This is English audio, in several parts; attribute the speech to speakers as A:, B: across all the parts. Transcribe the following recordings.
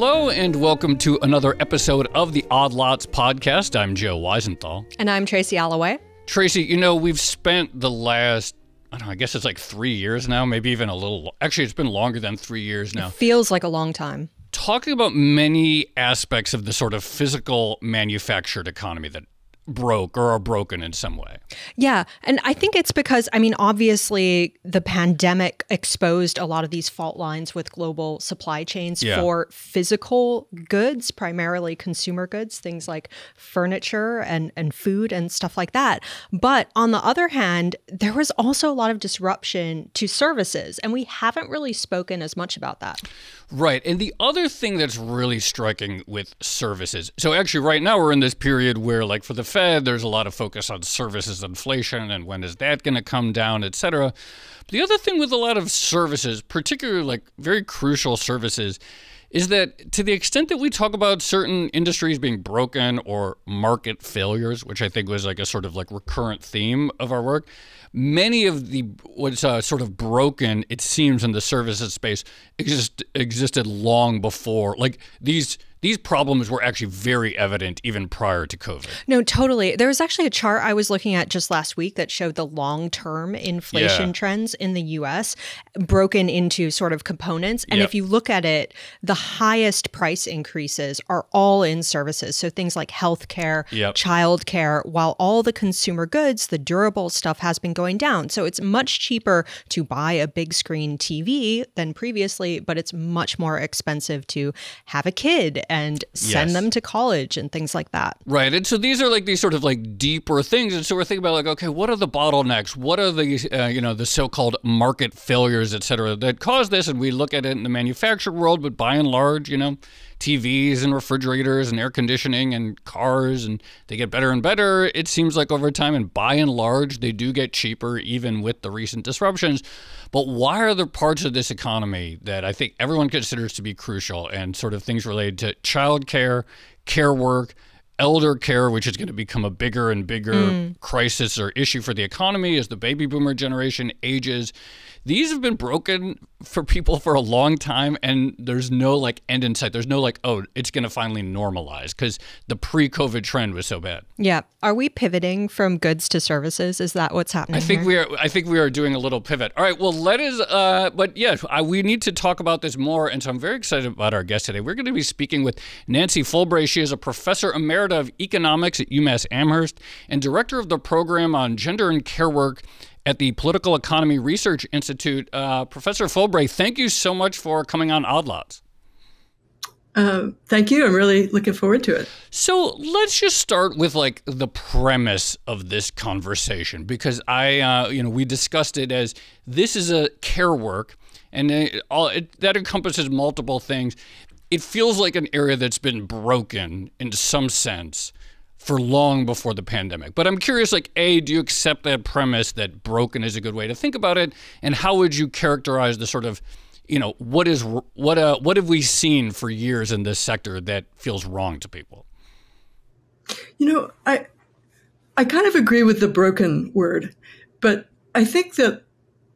A: Hello and welcome to another episode of the Odd Lots podcast. I'm Joe Weisenthal.
B: And I'm Tracy Alloway.
A: Tracy, you know, we've spent the last, I don't know, I guess it's like 3 years now, maybe even a little, actually it's been longer than 3 years now.
B: It feels like a long time.
A: Talking about many aspects of the sort of physical manufactured economy that broke or are broken in some way.
B: Yeah. And I think it's because, I mean, obviously the pandemic exposed a lot of these fault lines with global supply chains for physical goods, primarily consumer goods, things like furniture and food and stuff like that. But on the other hand, there was also a lot of disruption to services, and we haven't really spoken as much about that.
A: Right. And the other thing that's really striking with services, so actually right now we're in this period where, like, for the Fed, there's a lot of focus on services inflation and when is that going to come down, et cetera. But the other thing with a lot of services, particularly like very crucial services, is that to the extent that we talk about certain industries being broken or market failures, which I think was like a sort of like recurrent theme of our work, many of the what's sort of broken, it seems, in the services space existed long before. Like these problems were actually very evident even prior to COVID.
B: No, totally. There was actually a chart I was looking at just last week that showed the long-term inflation trends in the U.S. broken into sort of components. And if you look at it, the highest price increases are all in services. So things like healthcare, childcare, while all the consumer goods, the durable stuff has been going down. So it's much cheaper to buy a big screen TV than previously, but it's much more expensive to have a kid and send them to college and things like that.
A: Right. And so these are like these sort of like deeper things. And so we're thinking about like, okay, what are the bottlenecks? What are the, the so-called market failures, et cetera, that cause this? And we look at it in the manufactured world, but by and large, TVs and refrigerators and air conditioning and cars, and they get better and better, it seems like, over time. And by and large, they do get cheaper, even with the recent disruptions. But why are there parts of this economy that I think everyone considers to be crucial, and sort of things related to childcare, care work, elder care, which is going to become a bigger and bigger crisis or issue for the economy as the baby boomer generation ages? These have been broken for people for a long time, and there's no like end in sight. There's no like, oh, it's going to finally normalize, because the pre-COVID trend was so bad. Yeah.
B: Are we pivoting from goods to services? Is that what's happening?
A: I think we are doing a little pivot. All right. Well, we need to talk about this more, and so I'm very excited about our guest today. We're going to be speaking with Nancy Folbre. She is a professor emerita of economics at UMass Amherst and director of the program on gender and care work at the Political Economy Research Institute. Professor Folbre, thank you so much for coming on Odd Lots.
C: Thank you. I'm really looking forward to it.
A: So let's just start with like the premise of this conversation, because we discussed it as this is a care work, and that encompasses multiple things. It feels like an area that's been broken in some sense for long before the pandemic. But I'm curious, like, A, do you accept that premise that broken is a good way to think about it? And how would you characterize the sort of, what have we seen for years in this sector that feels wrong to people?
C: I kind of agree with the broken word, but I think that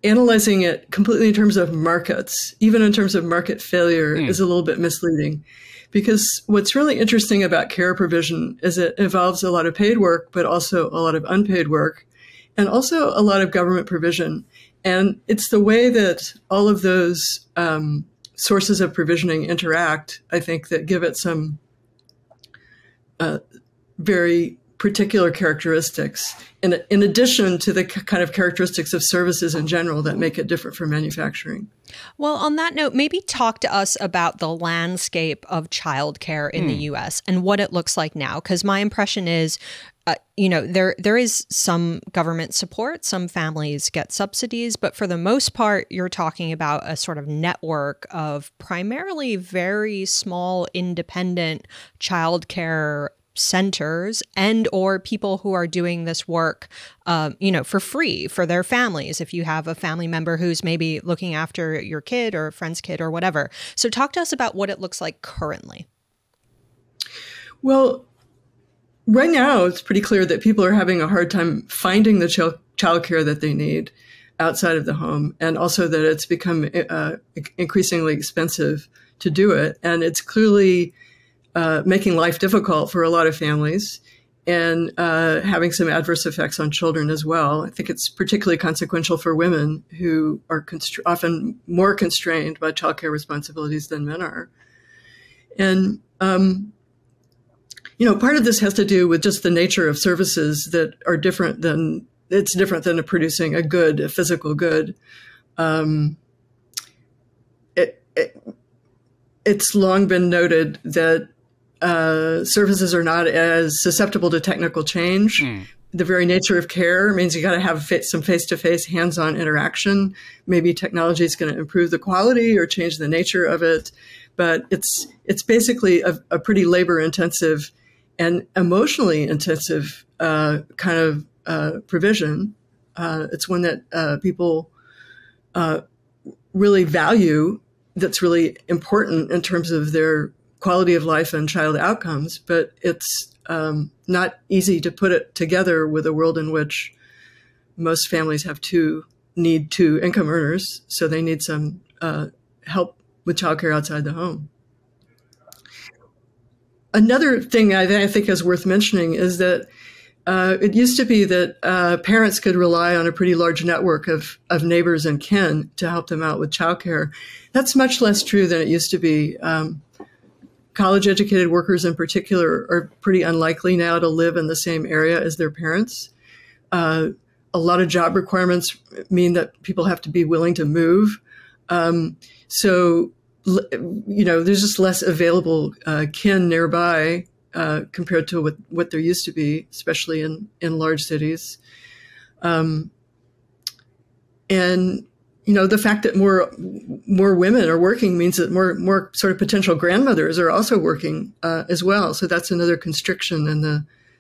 C: analyzing it completely in terms of markets, even in terms of market failure, is a little bit misleading. Because what's really interesting about care provision is it involves a lot of paid work, but also a lot of unpaid work, and also a lot of government provision. And it's the way that all of those sources of provisioning interact, I think, that give it some very particular characteristics, in addition to the kind of characteristics of services in general that make it different from manufacturing.
B: Well, on that note, maybe talk to us about the landscape of childcare in the U.S. and what it looks like now, because my impression is, there is some government support, some families get subsidies, but for the most part, you're talking about a sort of network of primarily very small, independent childcare centers and or people who are doing this work, for free for their families. If you have a family member who's maybe looking after your kid or a friend's kid or whatever. So talk to us about what it looks like currently.
C: Well, right now, it's pretty clear that people are having a hard time finding the childcare that they need outside of the home, and also that it's become increasingly expensive to do it. And it's clearly making life difficult for a lot of families and having some adverse effects on children as well. I think it's particularly consequential for women who are often more constrained by childcare responsibilities than men are. And, part of this has to do with just the nature of services that are different than producing a good, a physical good. It's long been noted that services are not as susceptible to technical change. The very nature of care means you got to have some face-to-face, hands-on interaction. Maybe technology is going to improve the quality or change the nature of it, but it's basically a pretty labor-intensive and emotionally intensive kind of provision. It's one that people really value. That's really important in terms of their quality of life and child outcomes, but it's not easy to put it together with a world in which most families need two income earners, so they need some help with childcare outside the home. Another thing I think is worth mentioning is that it used to be that parents could rely on a pretty large network of neighbors and kin to help them out with childcare. That's much less true than it used to be. College-educated workers in particular are pretty unlikely now to live in the same area as their parents. A lot of job requirements mean that people have to be willing to move. So, there's just less available kin nearby compared to what there used to be, especially in large cities. And the fact that more women are working means that more sort of potential grandmothers are also working as well. So that's another constriction in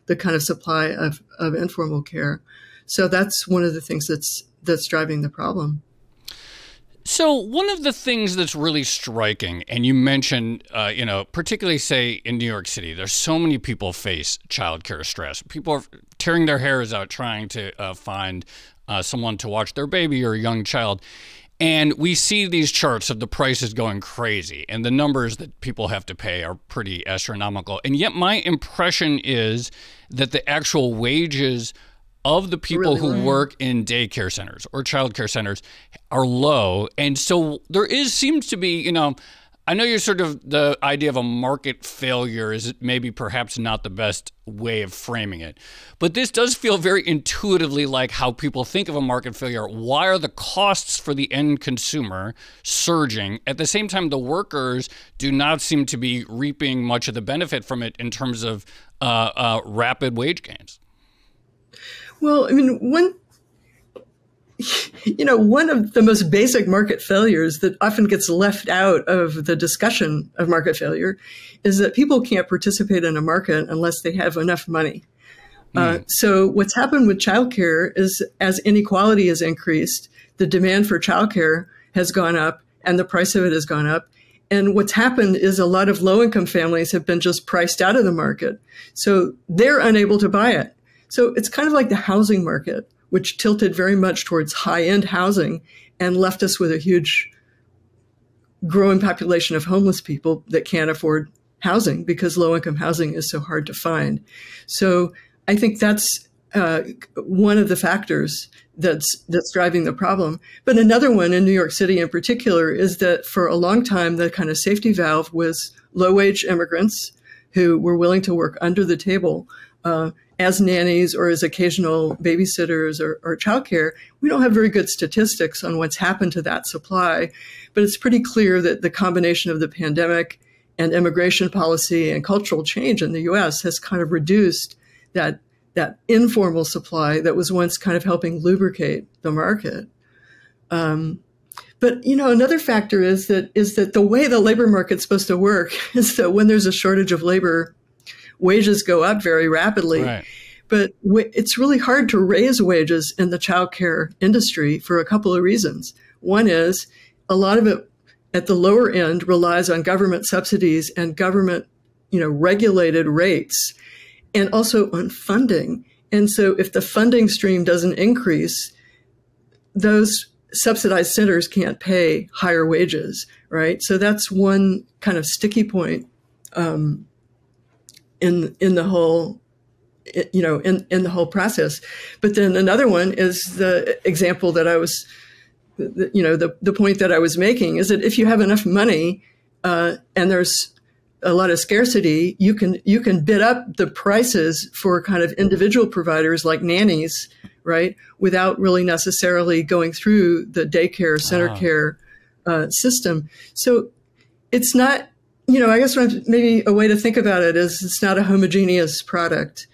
C: the kind of supply of informal care. So that's one of the things that's driving the problem.
A: So one of the things that's really striking, and you mentioned, particularly say in New York City, there's so many people face childcare stress. People are tearing their hairs out trying to find someone to watch their baby or a young child. And we see these charts of the prices going crazy, and the numbers that people have to pay are pretty astronomical. And yet my impression is that the actual wages of the people who work in daycare centers or childcare centers are low. And so there seems to be, I know you're sort of the idea of a market failure is maybe perhaps not the best way of framing it, but this does feel very intuitively like how people think of a market failure. Why are the costs for the end consumer surging? At the same time, the workers do not seem to be reaping much of the benefit from it in terms of rapid wage gains.
C: Well, I mean, one of the most basic market failures that often gets left out of the discussion of market failure is that people can't participate in a market unless they have enough money. So what's happened with childcare is as inequality has increased, the demand for childcare has gone up and the price of it has gone up. And what's happened is a lot of low-income families have been just priced out of the market. So they're unable to buy it. So it's kind of like the housing market, which tilted very much towards high-end housing and left us with a huge growing population of homeless people that can't afford housing because low-income housing is so hard to find. So I think that's one of the factors that's driving the problem. But another one in New York City in particular is that for a long time, the kind of safety valve was low-wage immigrants who were willing to work under the table as nannies or as occasional babysitters or childcare. We don't have very good statistics on what's happened to that supply, but it's pretty clear that the combination of the pandemic and immigration policy and cultural change in the U.S. has kind of reduced that informal supply that was once kind of helping lubricate the market. But another factor is that the way the labor market's supposed to work is that when there's a shortage of labor, wages go up very rapidly. Right. But it's really hard to raise wages in the childcare industry for a couple of reasons. One is a lot of it at the lower end relies on government subsidies and government, regulated rates, and also on funding. And so if the funding stream doesn't increase, those subsidized centers can't pay higher wages, right? So that's one kind of sticky point in the whole, in the whole process. But then another one is the example that I was, the point that I was making is that if you have enough money and there's a lot of scarcity, you can bid up the prices for kind of individual providers like nannies, right, without really necessarily going through the daycare, center care system. So it's not, I guess maybe a way to think about it is it's not a homogeneous product.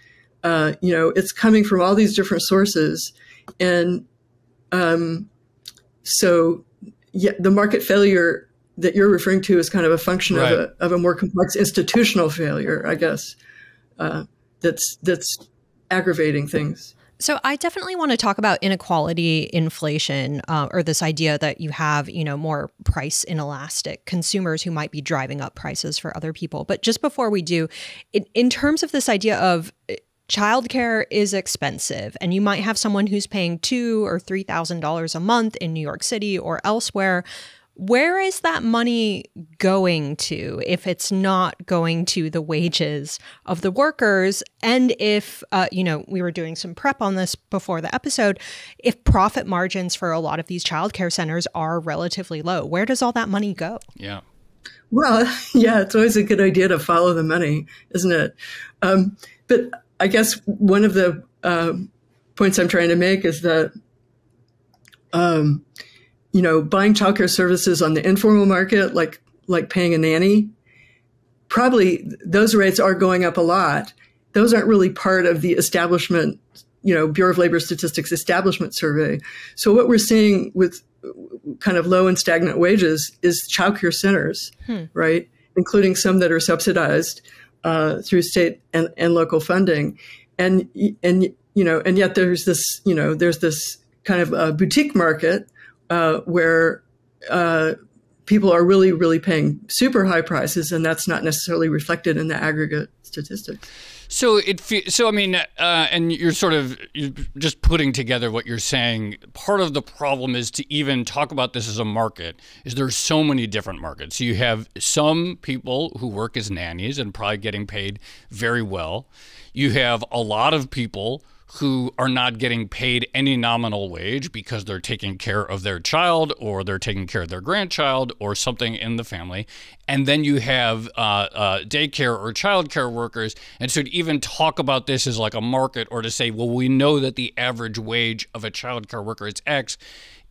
C: It's coming from all these different sources. And so the market failure that you're referring to is kind of a function
A: right.
C: of a more complex institutional failure, I guess, that's aggravating things.
B: So I definitely want to talk about inequality inflation, or this idea that you have, more price inelastic consumers who might be driving up prices for other people. But just before we do, in terms of this idea of childcare is expensive, and you might have someone who's paying $2,000 or $3,000 a month in New York City or elsewhere. Where is that money going to if it's not going to the wages of the workers? And if, we were doing some prep on this before the episode, if profit margins for a lot of these childcare centers are relatively low, where does all that money go?
A: Yeah.
C: Well, yeah, it's always a good idea to follow the money, isn't it? But I guess one of the points I'm trying to make is that buying childcare services on the informal market, like paying a nanny, probably those rates are going up a lot. Those aren't really part of the establishment, Bureau of Labor Statistics establishment survey. So what we're seeing with kind of low and stagnant wages is childcare centers, right? Including some that are subsidized through state and local funding. And yet there's this kind of a boutique market where people are really, really paying super high prices, and that's not necessarily reflected in the aggregate statistics.
A: So and you're just putting together what you're saying. Part of the problem is to even talk about this as a market is there's so many different markets. You have some people who work as nannies and probably getting paid very well. You have a lot of people who are not getting paid any nominal wage because they're taking care of their child or they're taking care of their grandchild or something in the family. And then you have daycare or childcare workers. And so to even talk about this as like a market or to say, well, we know that the average wage of a childcare worker is X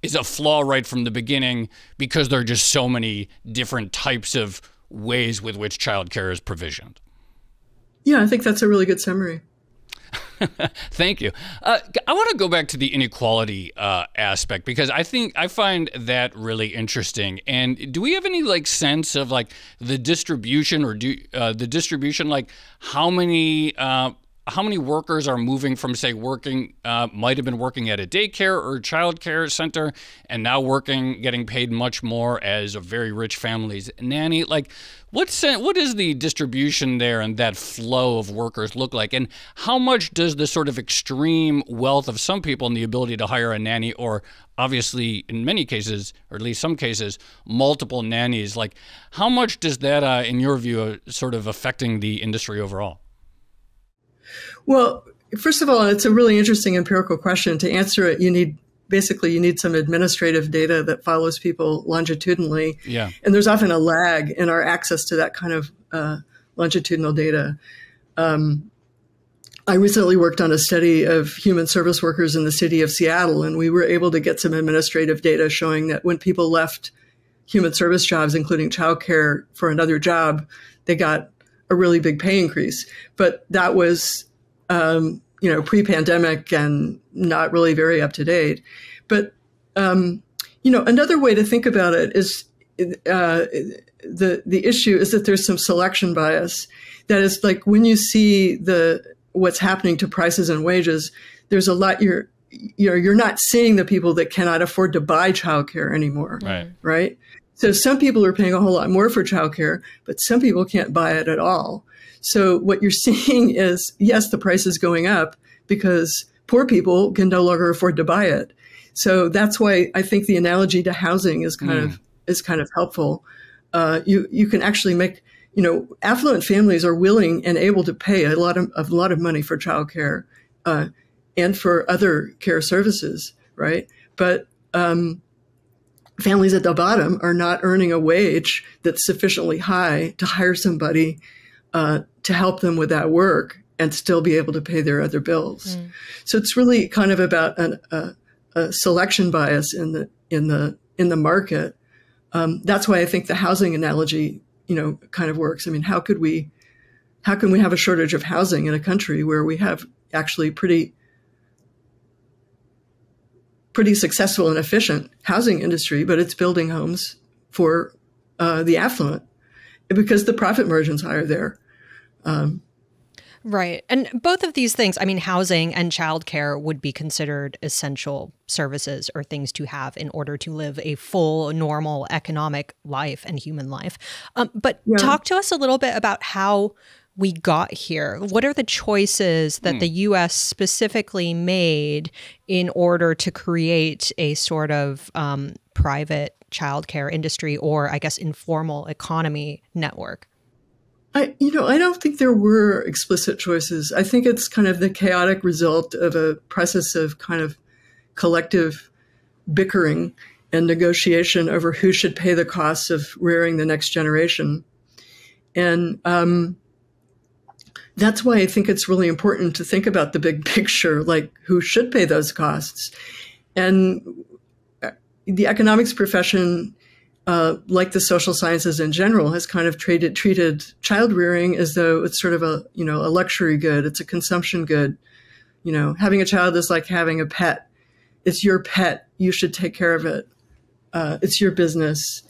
A: is a flaw right from the beginning because there are just so many different types of ways with which childcare is provisioned.
C: Yeah, I think that's a really good summary.
A: Thank you. I want to go back to the inequality aspect because I find that really interesting. And do we have any sense of the distribution or like how many workers are moving from say working might have been working at a daycare or childcare center and now getting paid much more as a very rich family's nanny? What is the distribution there and that flow of workers look like? And how much does the sort of extreme wealth of some people and the ability to hire a nanny, or obviously in many cases, or at least some cases, multiple nannies, how much does that, in your view, sort of affecting the industry overall?
C: Well, first of all, it's a really interesting empirical question. To answer it, you need some administrative data that follows people longitudinally.
A: Yeah.
C: And there's often a lag in our access to that kind of longitudinal data. I recently worked on a study of human service workers in the city of Seattle, and we were able to get some administrative data showing that when people left human service jobs, including childcare, for another job, they got a really big pay increase. But that was pre-pandemic and not really very up to date. But, another way to think about it is the issue is that there's some selection bias. That is when you see what's happening to prices and wages, there's a lot you're not seeing the people that cannot afford to buy childcare anymore. Right? So some people are paying a whole lot more for childcare, but some people can't buy it at all. So what you're seeing is, yes, the price is going up because poor people can no longer afford to buy it. So that's why I think the analogy to housing is kind of helpful. You can actually make, affluent families are willing and able to pay a lot of money for childcare and for other care services, right? But families at the bottom are not earning a wage that's sufficiently high to hire somebody to help them with that work and still be able to pay their other bills. So it's really kind of about a selection bias in the market. That's why I think the housing analogy, kind of works. I mean, how can we have a shortage of housing in a country where we have actually pretty successful and efficient housing industry, but it's building homes for the affluent because the profit margin's higher there.
B: Right. And both of these things, I mean, housing and childcare would be considered essential services or things to have in order to live a full, normal economic life and human life. But talk to us a little bit about how we got here. What are the choices that the U.S. specifically made in order to create a sort of private childcare industry or, I guess, informal economy network?
C: I don't think there were explicit choices. I think it's kind of the chaotic result of a process of kind of collective bickering and negotiation over who should pay the costs of rearing the next generation. And that's why I think it's really important to think about the big picture, like who should pay those costs. And the economics profession, like the social sciences in general, has kind of treated child rearing as though it's sort of a luxury good. It's a consumption good. Having a child is like having a pet. It's your pet. You should take care of it. It's your business.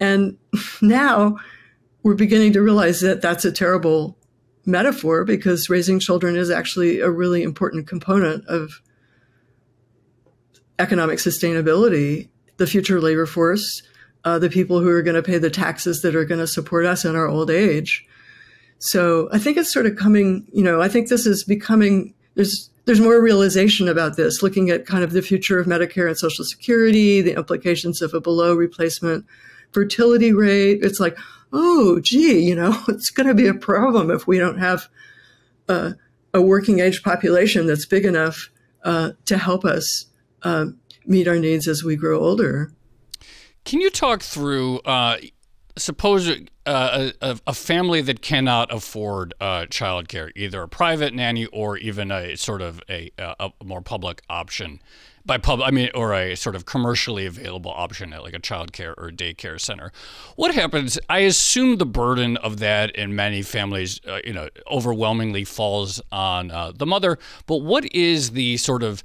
C: And now we're beginning to realize that that's a terrible metaphor because raising children is actually a really important component of economic sustainability, the future labor force, the people who are going to pay the taxes that are going to support us in our old age. So I think it's sort of coming, I think this is becoming, there's more realization about this, looking at kind of the future of Medicare and Social Security, the implications of a below replacement fertility rate. It's like, oh, gee, it's going to be a problem if we don't have a working age population that's big enough to help us meet our needs as we grow older.
A: Can you talk through, suppose a family that cannot afford childcare, either a private nanny or even a sort of a more public option, or a sort of commercially available option at like a childcare or daycare center. What happens? I assume the burden of that in many families, overwhelmingly falls on the mother. But what is the sort of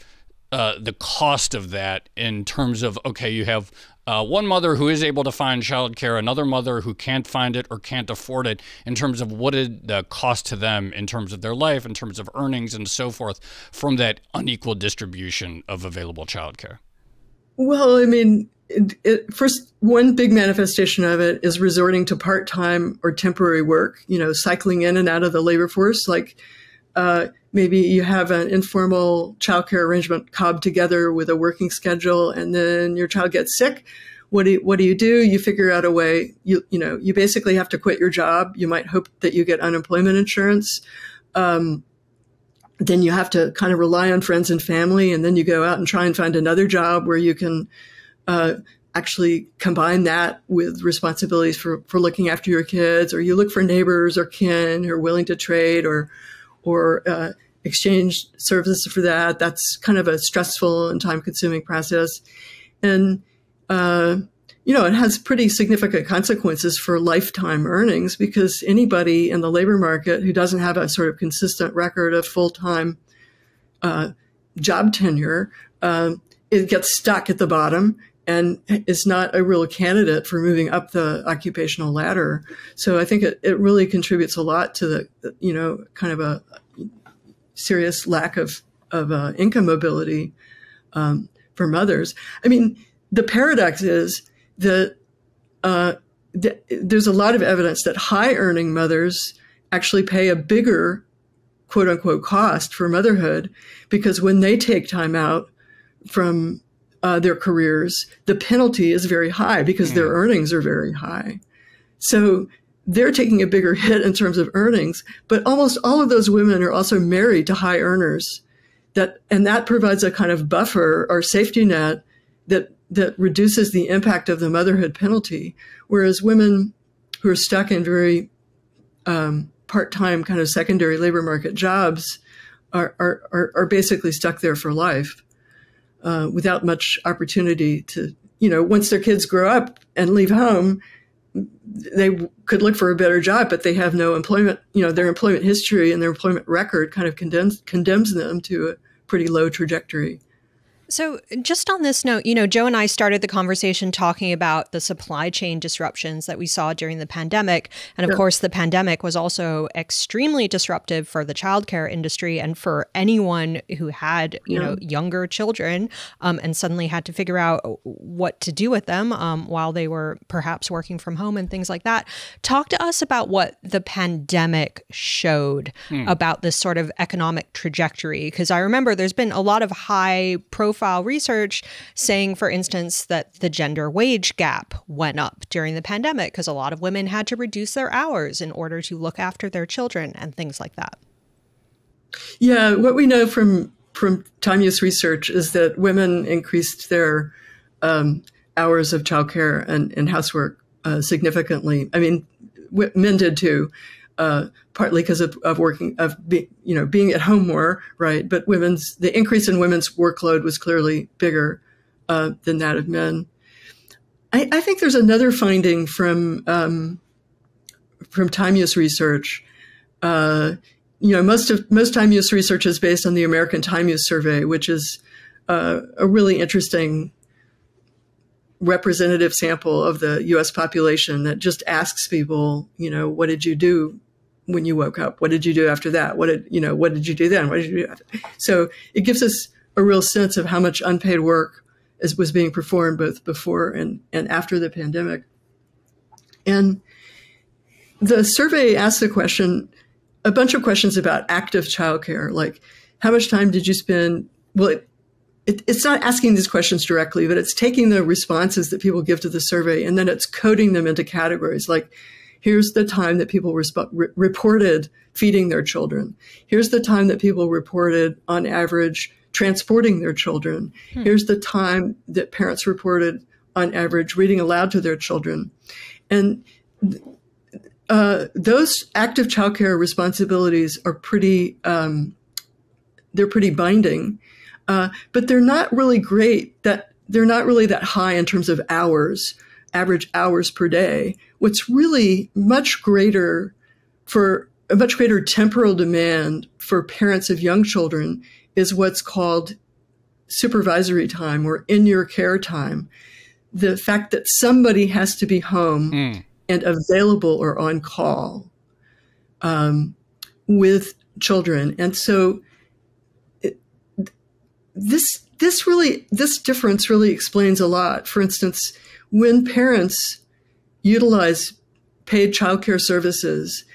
A: the cost of that in terms of, okay, you have one mother who is able to find childcare, another mother who can't find it or can't afford it, in terms of what is the cost to them in terms of their life, in terms of earnings and so forth, from that unequal distribution of available childcare?
C: Well, I mean, first, one big manifestation of it is resorting to part-time or temporary work, cycling in and out of the labor force. Like maybe you have an informal childcare arrangement cobbed together with a working schedule, and then your child gets sick. What do? You figure out a way. You basically have to quit your job. You might hope that you get unemployment insurance. Then you have to kind of rely on friends and family, and then you go out and try and find another job where you can actually combine that with responsibilities for looking after your kids, or you look for neighbors or kin who are willing to trade or exchange services for that. That's kind of a stressful and time-consuming process. And, it has pretty significant consequences for lifetime earnings, because anybody in the labor market who doesn't have a sort of consistent record of full-time job tenure, it gets stuck at the bottom and is not a real candidate for moving up the occupational ladder. So I think it really contributes a lot to the, kind of a serious lack of income mobility for mothers. I mean, the paradox is that there's a lot of evidence that high-earning mothers actually pay a bigger, quote-unquote, cost for motherhood, because when they take time out from their careers, the penalty is very high because their earnings are very high. So they're taking a bigger hit in terms of earnings, but almost all of those women are also married to high earners. And that provides a kind of buffer or safety net that reduces the impact of the motherhood penalty, whereas women who are stuck in very part-time kind of secondary labor market jobs are basically stuck there for life without much opportunity to, once their kids grow up and leave home, they could look for a better job, but they have no employment. Their employment history and their employment record kind of condemns them to a pretty low trajectory.
B: So just on this note, Joe and I started the conversation talking about the supply chain disruptions that we saw during the pandemic. And of course, the pandemic was also extremely disruptive for the childcare industry and for anyone who had, younger children and suddenly had to figure out what to do with them while they were perhaps working from home and things like that. Talk to us about what the pandemic showed about this sort of economic trajectory, because I remember there's been a lot of high profile research saying, for instance, that the gender wage gap went up during the pandemic because a lot of women had to reduce their hours in order to look after their children and things like that.
C: Yeah, what we know from time use research is that women increased their hours of childcare and housework significantly. I mean, men did too. Partly because of being at home more, right? But the increase in women's workload was clearly bigger than that of men. I think there's another finding from time use research. Most time use research is based on the American Time Use Survey, which is a really interesting representative sample of the U.S. population that just asks people, what did you do when you woke up? What did you do after that? What did you do then? What did you do after? So it gives us a real sense of how much unpaid work was being performed both before and after the pandemic. And the survey asked a bunch of questions about active childcare, like how much time did you spend? Well, it's not asking these questions directly, but it's taking the responses that people give to the survey and then it's coding them into categories. Like, here's the time that people reported feeding their children. Here's the time that people reported, on average, transporting their children. Here's the time that parents reported, on average, reading aloud to their children. And those active childcare responsibilities are pretty binding. But they're not really great, they're not really that high in terms of hours, average hours per day. What's really much greater temporal demand for parents of young children is what's called supervisory time or in your care time. The fact that somebody has to be home and available or on call with children. And so this difference really explains a lot. For instance, when parents utilize paid childcare services,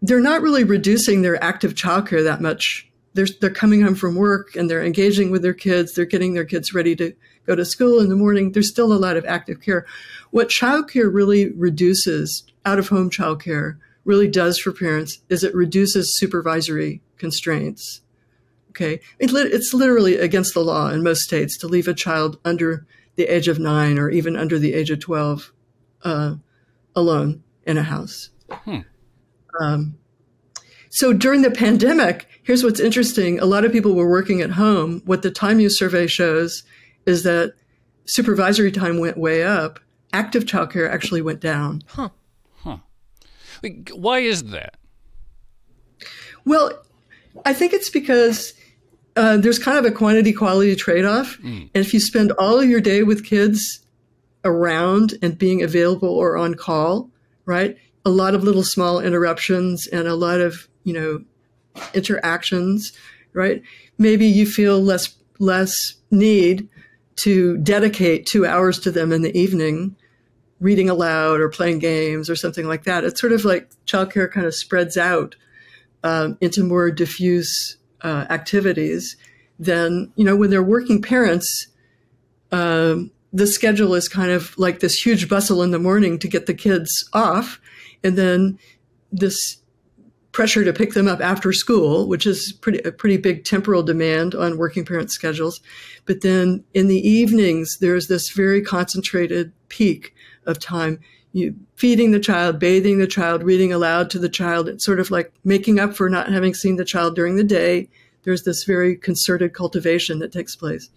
C: they're not really reducing their active childcare that much. They're coming home from work and they're engaging with their kids. They're getting their kids ready to go to school in the morning. There's still a lot of active care. What childcare really reduces, out-of-home childcare really does for parents, is it reduces supervisory constraints. Okay, it's literally against the law in most states to leave a child under the age of 9 or even under the age of 12 alone in a house. So during the pandemic, here's what's interesting. A lot of people were working at home. What the time use survey shows is that supervisory time went way up. Active childcare actually went down.
A: Why is that?
C: Well, I think it's because there's kind of a quantity-quality trade-off. And if you spend all of your day with kids around and being available or on call, right, a lot of little small interruptions and a lot of, interactions, right, maybe you feel less need to dedicate 2 hours to them in the evening, reading aloud or playing games or something like that. It's sort of like childcare kind of spreads out into more diffuse activities than, when they're working parents, the schedule is kind of like this huge bustle in the morning to get the kids off, and then this pressure to pick them up after school, which is a pretty big temporal demand on working parent schedules. But then in the evenings, there's this very concentrated peak of time. You feeding the child, bathing the child, reading aloud to the child. It's sort of like making up for not having seen the child during the day. There's this very concerted cultivation that takes place.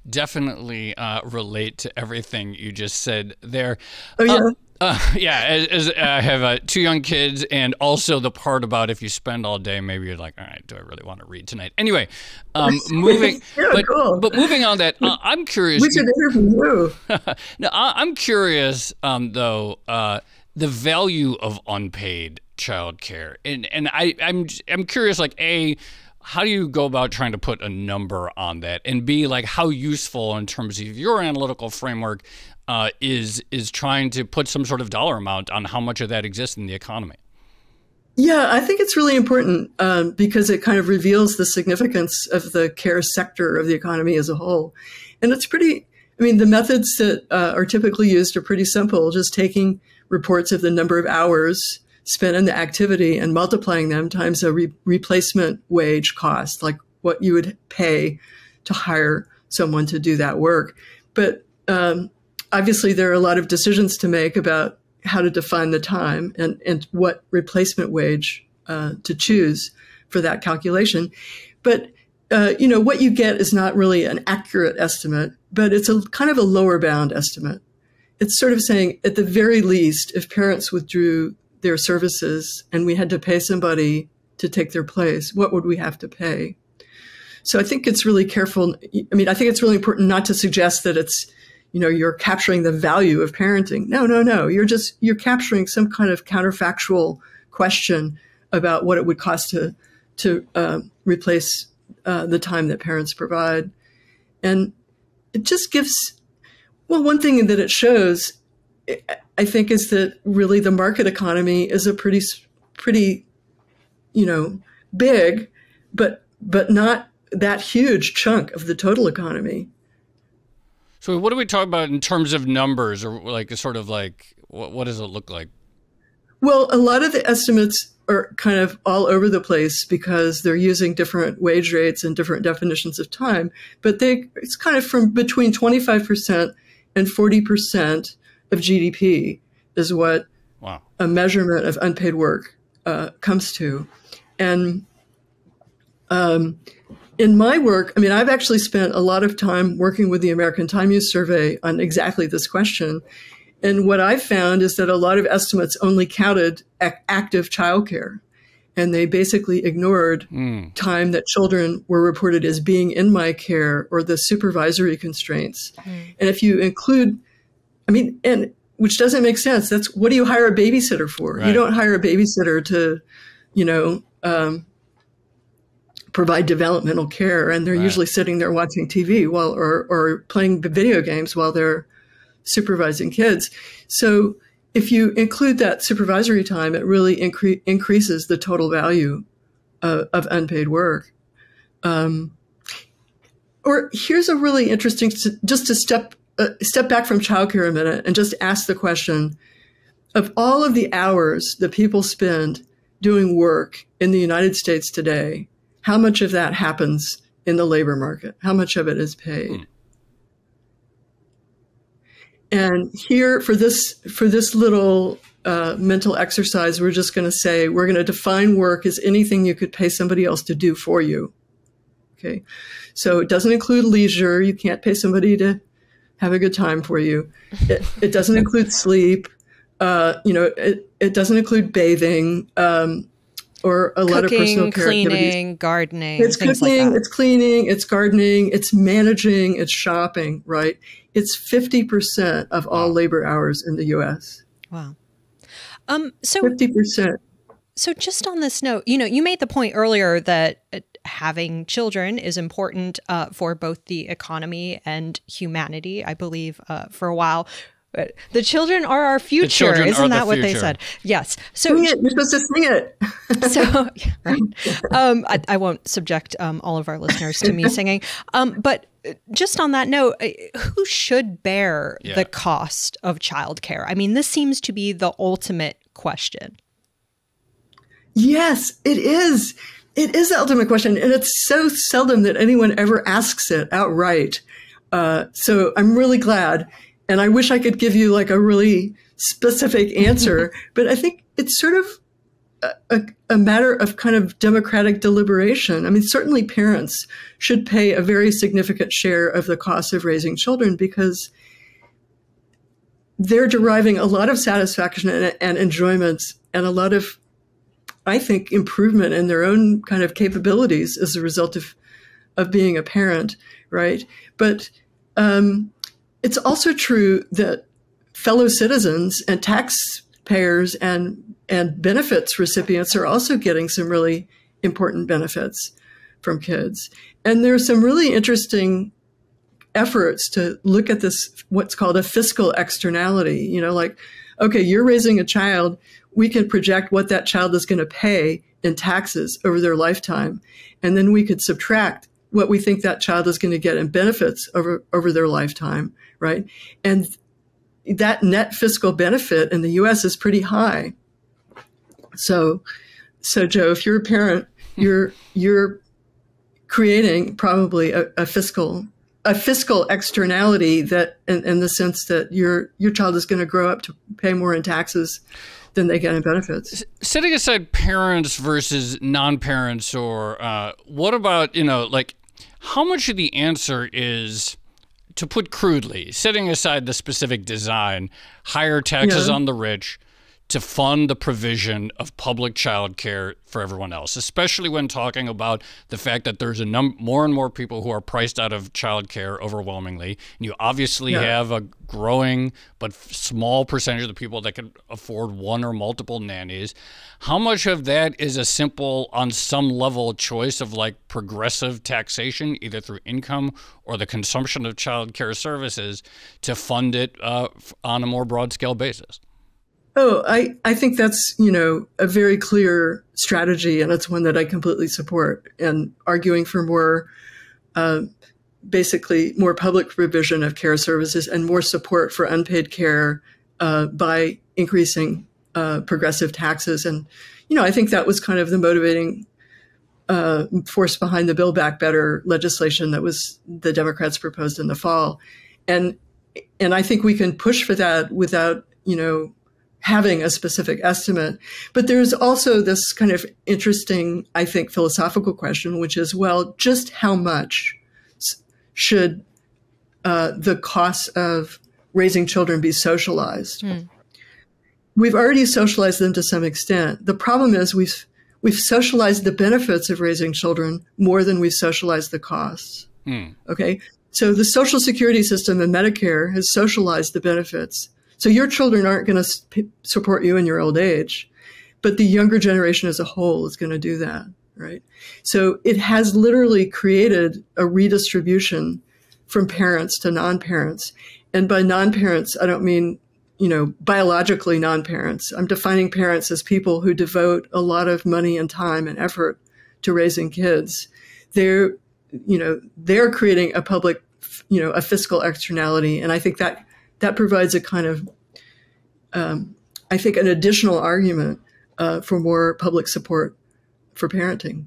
A: Definitely relate to everything you just said there.
C: Oh, yeah.
A: As I have 2 young kids, and also the part about if you spend all day, maybe you're like, all right, do I really want to read tonight? Anyway, moving, but moving on that, I'm curious.
C: We should interview you.
A: Now, I'm curious, though, the value of unpaid childcare, and I'm curious, like, A, how do you go about trying to put a number on that, and B, like, how useful in terms of your analytical framework is trying to put some sort of dollar amount on how much of that exists in the economy?
C: Yeah, I think it's really important because it kind of reveals the significance of the care sector of the economy as a whole. And it's pretty, I mean, the methods that are typically used are pretty simple, just taking reports of the number of hours spent in the activity and multiplying them times a replacement wage cost, like what you would pay to hire someone to do that work. But obviously, there are a lot of decisions to make about how to define the time and what replacement wage to choose for that calculation. But, what you get is not really an accurate estimate, but it's a kind of a lower bound estimate. It's sort of saying, at the very least, if parents withdrew their services and we had to pay somebody to take their place, what would we have to pay? So I think it's really careful. I mean, I think it's really important not to suggest that it's, you're capturing the value of parenting. No. You're capturing some kind of counterfactual question about what it would cost to replace the time that parents provide. And it just gives, one thing that it shows, I think, is that really the market economy is a pretty, big, but not that huge chunk of the total economy.
A: So what do we talk about in terms of numbers, or like sort of like what does it look like?
C: Well, a lot of the estimates are kind of all over the place because they're using different wage rates and different definitions of time. But it's kind of from between 25% and 40% of GDP is what a measurement of unpaid work comes to. And in my work, I mean, I've actually spent a lot of time working with the American Time Use Survey on exactly this question. And what I've found is that a lot of estimates only counted active childcare. And they basically ignored time that children were reported as being in my care or the supervisory constraints. And if you include, and which doesn't make sense. That's, what do you hire a babysitter for? Right. You don't hire a babysitter to, provide developmental care, and they're usually sitting there watching TV or playing video games while they're supervising kids. So if you include that supervisory time, it really increases the total value of unpaid work. Or here's a really interesting, just to step back from childcare a minute and just ask the question, of all of the hours that people spend doing work in the United States today, how much of that happens in the labor market? How much of it is paid? And here, for this little mental exercise, we're just going to say, we're going to define work as anything you could pay somebody else to do for you. Okay, so it doesn't include leisure. You can't pay somebody to have a good time for you. It doesn't include sleep. It doesn't include bathing. Or a lot of personal care
B: cleaning,
C: activities.
B: Gardening.
C: It's cooking, it's cleaning, it's gardening, it's managing, it's shopping, right? It's 50% of all labor hours in the U.S.
B: Wow.
C: 50%.
B: So just on this note, you made the point earlier that having children is important for both the economy and humanity, I believe, for a while. The children are our future. Isn't that what they said? Yes. So
C: sing it. You're supposed to sing it.
B: So, right. I won't subject all of our listeners to me singing. But just on that note, who should bear the cost of childcare? I mean, this seems to be the ultimate question.
C: Yes, it is. It is the ultimate question. And it's so seldom that anyone ever asks it outright. So I'm really glad. And I wish I could give you like a really specific answer, but I think it's sort of a matter of kind of democratic deliberation. I mean, certainly parents should pay a very significant share of the cost of raising children because they're deriving a lot of satisfaction and enjoyment and a lot of, I think, improvement in their own kind of capabilities as a result of being a parent, right? But it's also true that fellow citizens and taxpayers and benefits recipients are also getting some really important benefits from kids. And there's some really interesting efforts to look at this, what's called a fiscal externality. You know, like, okay, you're raising a child, we can project what that child is going to pay in taxes over their lifetime. And then we could subtract what we think that child is going to get in benefits over their lifetime, right? And that net fiscal benefit in the U.S. is pretty high. So Joe, if you're a parent, you're creating probably a fiscal externality that, in the sense that your child is going to grow up to pay more in taxes than they get in benefits.
A: Setting aside parents versus non-parents, or what about, like, how much of the answer is, to put crudely, setting aside the specific design, higher taxes on the rich to fund the provision of public child care for everyone else, especially when talking about the fact that there's more and more people who are priced out of child care overwhelmingly. And you obviously have a growing but small percentage of the people that can afford one or multiple nannies. How much of that is a simple, on some level, choice of like progressive taxation, either through income or the consumption of child care services, to fund it on a more broad scale basis?
C: Oh, I think that's, a very clear strategy, and it's one that I completely support, and arguing for more, basically more public provision of care services and more support for unpaid care by increasing progressive taxes. And, I think that was kind of the motivating force behind the Build Back Better legislation that was the Democrats proposed in the fall. And I think we can push for that without, having a specific estimate. But there's also this kind of interesting, I think, philosophical question, which is, well, just how much should the cost of raising children be socialized? We've already socialized them to some extent. The problem is we've socialized the benefits of raising children more than we've socialized the costs. Okay? So the Social Security system and Medicare has socialized the benefits. So your children aren't going to support you in your old age, but the younger generation as a whole is going to do that, right? So it has literally created a redistribution from parents to non-parents. And by non-parents, I don't mean, biologically non-parents. I'm defining parents as people who devote a lot of money and time and effort to raising kids. They're creating a public, a fiscal externality. And I think that provides a kind of, I think, an additional argument for more public support for parenting.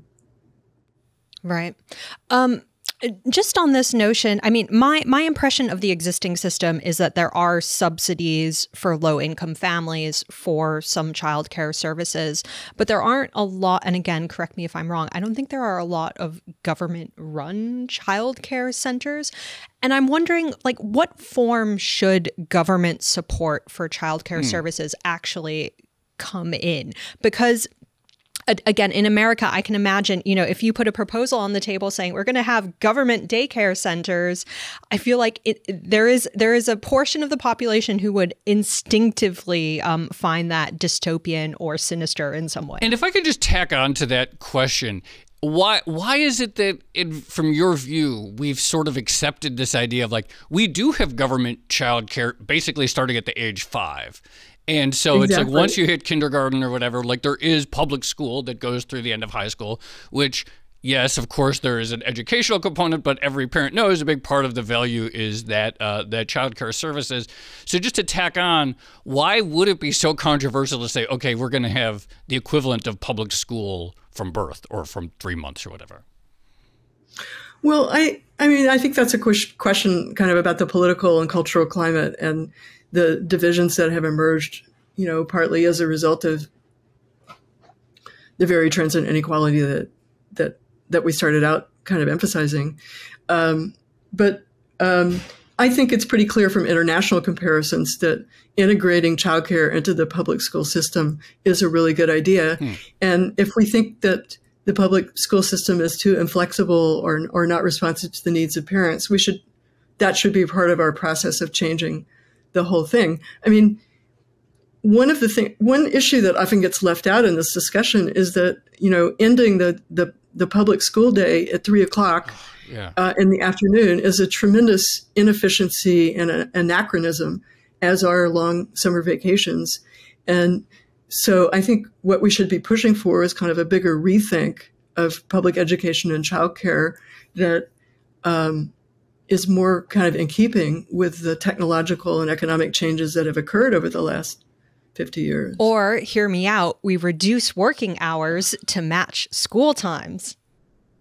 B: Right. Just on this notion, I mean, my impression of the existing system is that there are subsidies for low-income families for some childcare services, but there aren't a lot, and again, correct me if I'm wrong, I don't think there are a lot of government-run childcare centers. And I'm wondering, like, what form should government support for childcare services actually come in? Because again, in America, I can imagine, if you put a proposal on the table saying we're going to have government daycare centers, I feel like there is a portion of the population who would instinctively find that dystopian or sinister in some way.
A: And if I could just tack on to that question, Why is it that, from your view, we've sort of accepted this idea of like, we do have government childcare basically starting at the age 5. And so It's like once you hit kindergarten or whatever, like there is public school that goes through the end of high school, which, yes, of course, there is an educational component, but every parent knows a big part of the value is that childcare services. So just to tack on, why would it be so controversial to say, okay, we're going to have the equivalent of public school from birth or from 3 months or whatever?
C: Well, I mean, I think that's a question kind of about the political and cultural climate and the divisions that have emerged, partly as a result of the very trends in inequality that we started out kind of emphasizing. But I think it's pretty clear from international comparisons that integrating childcare into the public school system is a really good idea. And if we think that the public school system is too inflexible or not responsive to the needs of parents, that should be part of our process of changing the whole thing. I mean, one issue that often gets left out in this discussion is that, ending the public school day at 3:00 in the afternoon is a tremendous inefficiency and an anachronism, as are long summer vacations. And so I think what we should be pushing for is kind of a bigger rethink of public education and childcare that is more kind of in keeping with the technological and economic changes that have occurred over the last 50 years.
B: Or, hear me out, we reduce working hours to match school times.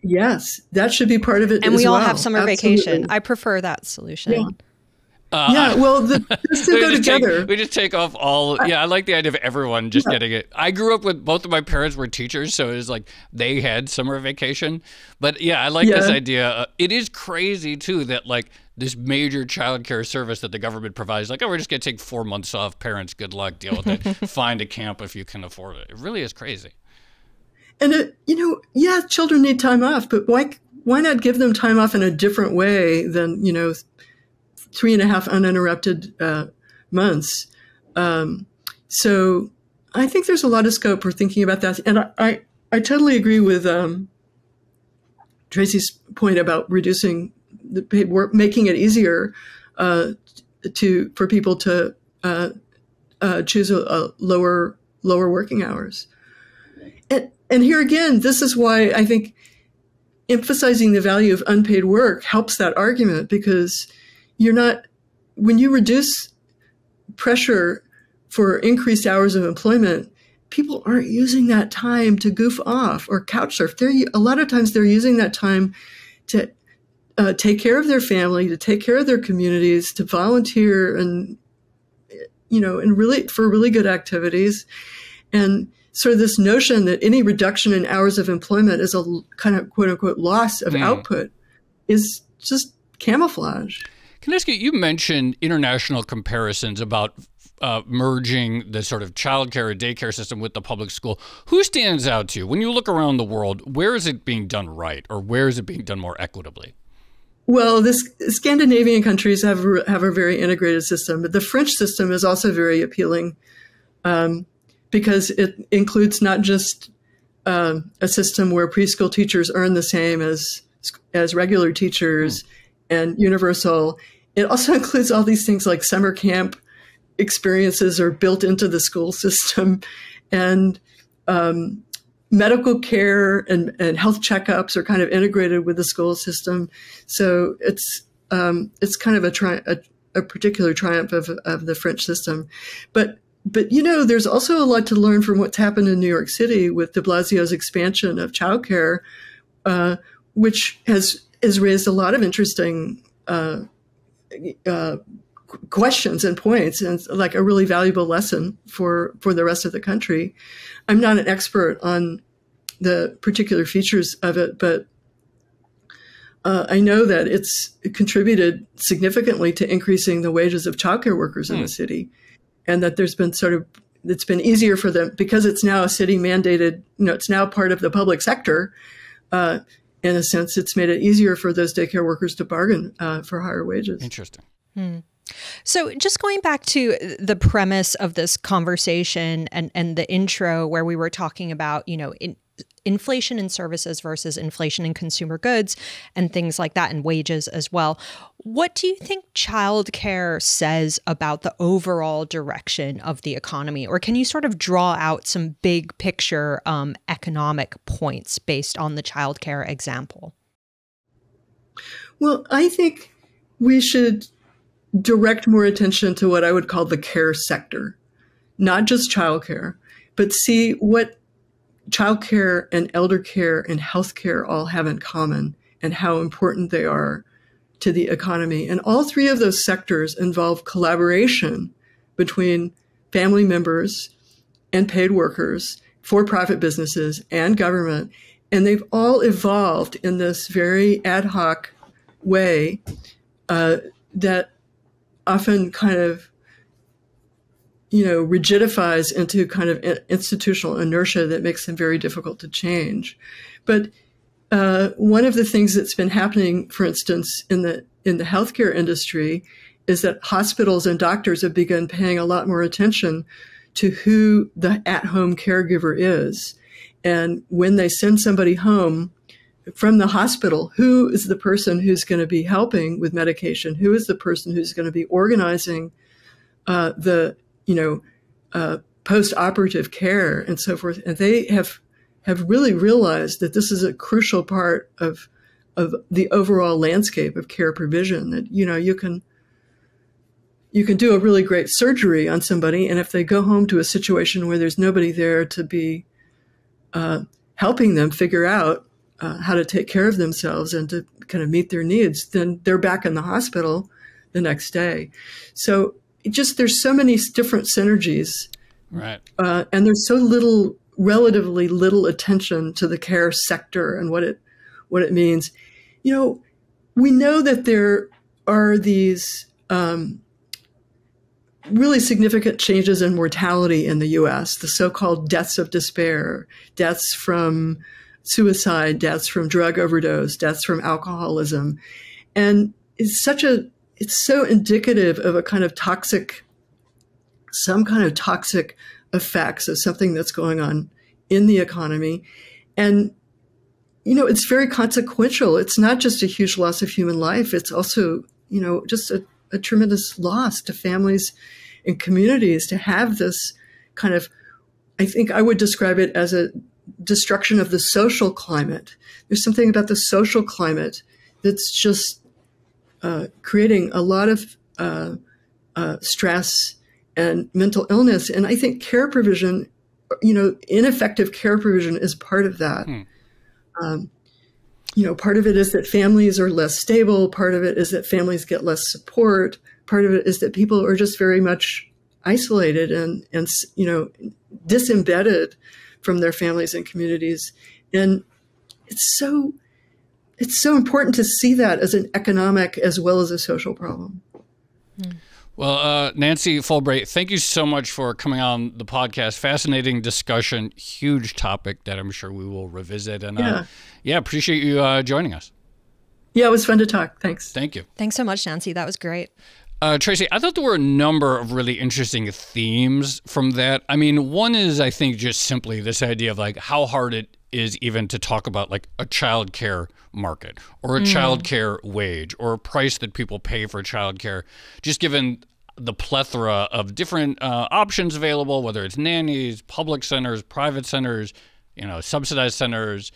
C: Yes, that should be part of it.
B: And we all
C: well.
B: have summer vacation. I prefer that solution.
C: Yeah. Well, the two go together.
A: We just take off all. I like the idea of everyone just getting it. I grew up with both of my parents were teachers, so it was like they had summer vacation. But I like this idea. It is crazy too that like this major childcare service that the government provides, like, oh, we're just gonna take 4 months off. Parents, good luck, deal with it. Find a camp if you can afford it. It really is crazy.
C: And children need time off, but why not give them time off in a different way than 3.5 uninterrupted months. So I think there's a lot of scope for thinking about that. And I totally agree with Tracy's point about reducing the paid work, making it easier for people to choose a lower working hours. And here again, this is why I think emphasizing the value of unpaid work helps that argument, because when you reduce pressure for increased hours of employment, people aren't using that time to goof off or couch surf. A lot of times they're using that time to take care of their family, to take care of their communities, to volunteer and really for really good activities. And sort of this notion that any reduction in hours of employment is a kind of quote unquote loss of output is just camouflage.
A: Can I ask you, you mentioned international comparisons about merging the sort of childcare or daycare system with the public school. Who stands out to you? When you look around the world, where is it being done right, or where is it being done more equitably?
C: Well, the Scandinavian countries have a very integrated system, but the French system is also very appealing because it includes not just a system where preschool teachers earn the same as regular teachers and universal. It also includes all these things like summer camp experiences are built into the school system, and medical care and health checkups are kind of integrated with the school system. So it's kind of a particular triumph of the French system. But there's also a lot to learn from what's happened in New York City with de Blasio's expansion of childcare, which has raised a lot of interesting questions and points, and like a really valuable lesson for the rest of the country. I'm not an expert on the particular features of it, but I know that it's contributed significantly to increasing the wages of childcare workers in the city, and that it's been easier for them because it's now a city mandated, it's now part of the public sector. In a sense, it's made it easier for those daycare workers to bargain for higher wages.
A: Interesting.
B: So just going back to the premise of this conversation and the intro where we were talking about, inflation in services versus inflation in consumer goods and things like that, and wages as well. What do you think childcare says about the overall direction of the economy? Or can you sort of draw out some big picture economic points based on the childcare example?
C: Well, I think we should direct more attention to what I would call the care sector, not just childcare, but see what childcare and elder care and healthcare all have in common and how important they are to the economy. And all three of those sectors involve collaboration between family members and paid workers, for-profit businesses, and government. And they've all evolved in this very ad hoc way that often kind of rigidifies into kind of institutional inertia that makes them very difficult to change. But one of the things that's been happening, for instance, in the healthcare industry, is that hospitals and doctors have begun paying a lot more attention to who the at-home caregiver is. And when they send somebody home from the hospital, who is the person who's going to be helping with medication? Who is the person who's going to be organizing the post-operative care and so forth? And they have really realized that this is a crucial part of the overall landscape of care provision, that, you can do a really great surgery on somebody, and if they go home to a situation where there's nobody there to be helping them figure out how to take care of themselves and to kind of meet their needs, then they're back in the hospital the next day. So there's so many different synergies,
A: right?
C: And there's relatively little attention to the care sector and what it means. We know that there are these really significant changes in mortality in the U.S., the so-called deaths of despair, deaths from suicide, deaths from drug overdose, deaths from alcoholism. And it's so indicative of a kind of some kind of toxic effects of something that's going on in the economy. And, it's very consequential. It's not just a huge loss of human life. It's also, just a tremendous loss to families and communities to have this kind of, I think I would describe it as a destruction of the social climate. There's something about the social climate that's just creating a lot of stress and mental illness. And I think care provision, ineffective care provision is part of that. Part of it is that families are less stable. Part of it is that families get less support. Part of it is that people are just very much isolated and disembedded from their families and communities. And it's so important to see that as an economic as well as a social problem.
A: Well, Nancy Folbre, thank you so much for coming on the podcast. Fascinating discussion, huge topic that I'm sure we will revisit. And appreciate you joining us.
C: Yeah, it was fun to talk. Thanks.
A: Thank you.
B: Thanks so much, Nancy. That was great.
A: Tracy, I thought there were a number of really interesting themes from that. I mean, one is, I think, just simply this idea of like how hard it is even to talk about like a childcare market or a childcare wage or a price that people pay for childcare, just given the plethora of different options available, whether it's nannies, public centers, private centers, subsidized centers,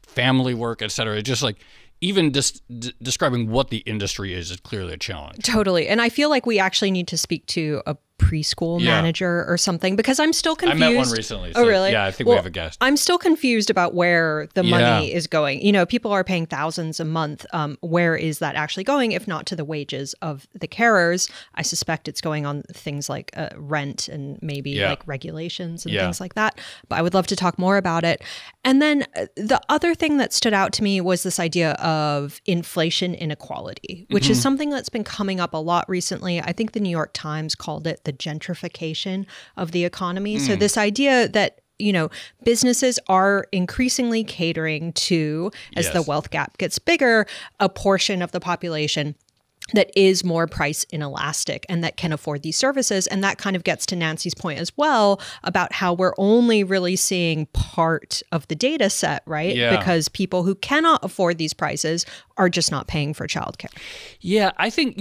A: family work, et cetera. Just like even describing what the industry is clearly a challenge.
B: Totally. And I feel like we actually need to speak to a preschool manager or something, because I'm still confused.
A: I met one recently.
B: Oh, really?
A: Yeah, I think we have a guest.
B: I'm still confused about where the money is going. People are paying thousands a month. Where is that actually going, if not to the wages of the carers? I suspect it's going on things like rent and maybe like regulations and things like that. But I would love to talk more about it. And then the other thing that stood out to me was this idea of inflation inequality, which is something that's been coming up a lot recently. I think the New York Times called it the gentrification of the economy. So this idea that, businesses are increasingly catering to, as the wealth gap gets bigger, a portion of the population that is more price inelastic and that can afford these services. And that kind of gets to Nancy's point as well about how we're only really seeing part of the data set, right?
A: Yeah.
B: Because people who cannot afford these prices are just not paying for childcare.
A: Yeah, I think,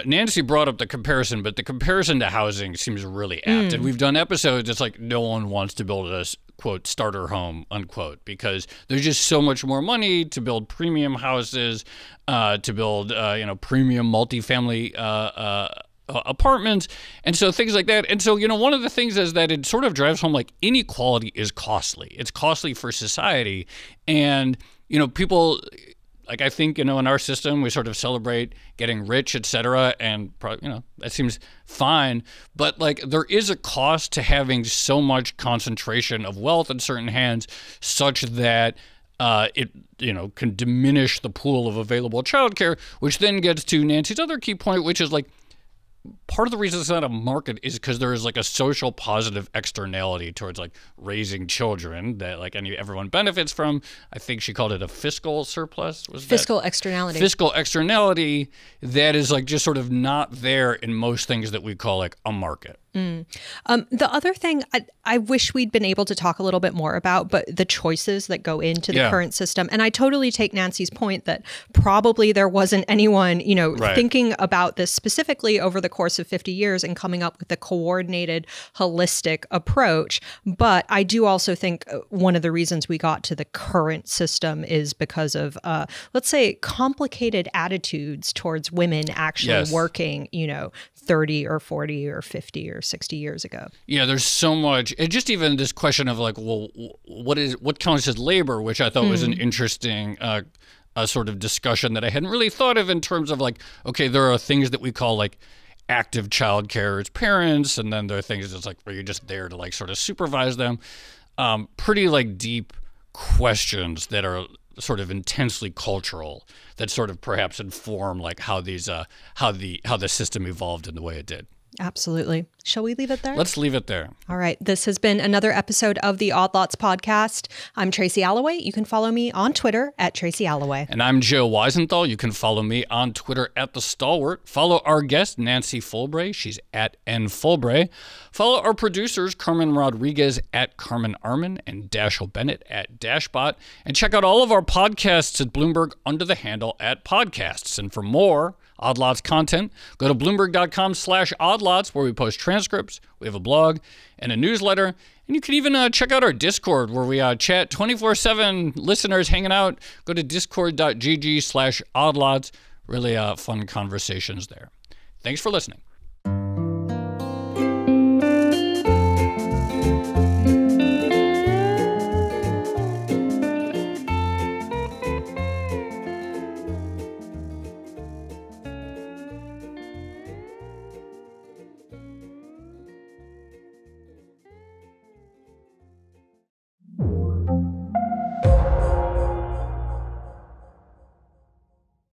A: Nancy brought up the comparison, but the comparison to housing seems really apt. And we've done episodes, it's like no one wants to build a, quote, starter home, unquote, because there's just so much more money to build premium houses, to build, premium multifamily apartments, and so things like that. And so, one of the things is that it sort of drives home like inequality is costly. It's costly for society. And, people, like I think, in our system, we sort of celebrate getting rich, et cetera, and, that seems fine. But like there is a cost to having so much concentration of wealth in certain hands such that it can diminish the pool of available childcare, which then gets to Nancy's other key point, which is like, part of the reason it's not a market is because there is like a social positive externality towards like raising children that like everyone benefits from. I think she called it a fiscal surplus.
B: Fiscal externality.
A: Fiscal externality that is like just sort of not there in most things that we call like a market.
B: The other thing I wish we'd been able to talk a little bit more about, but the choices that go into the current system. And I totally take Nancy's point that probably there wasn't anyone, thinking about this specifically over the course of 50 years and coming up with a coordinated, holistic approach. But I do also think one of the reasons we got to the current system is because of, let's say, complicated attitudes towards women actually working, 30 or 40 or 50 or 60 years ago.
A: Yeah, there's so much. And just even this question of like, well, what counts as labor, which I thought was an interesting sort of discussion that I hadn't really thought of in terms of like, okay, there are things that we call like active childcare as parents, and then there are things that's like where you're just there to like sort of supervise them. Pretty like deep questions that are sort of intensely cultural that sort of perhaps inform like how these how the system evolved in the way it did.
B: Absolutely. Shall we leave it there?
A: Let's leave it there.
B: All right. This has been another episode of the Odd Lots podcast. I'm Tracy Alloway. You can follow me on Twitter at Tracy Alloway.
A: And I'm Joe Weisenthal. You can follow me on Twitter at The Stalwart. Follow our guest, Nancy Folbre. She's at nfolbre. Follow our producers, Carmen Rodriguez at Carmen Arman and Dashiell Bennett at Dashbot. And check out all of our podcasts at Bloomberg under the handle at podcasts. And for more Odd Lots content, go to Bloomberg.com/oddlots, where we post transcripts. We have a blog and a newsletter. And you can even check out our Discord, where we chat 24/7, listeners hanging out. Go to discord.gg/oddlots. Really fun conversations there. Thanks for listening.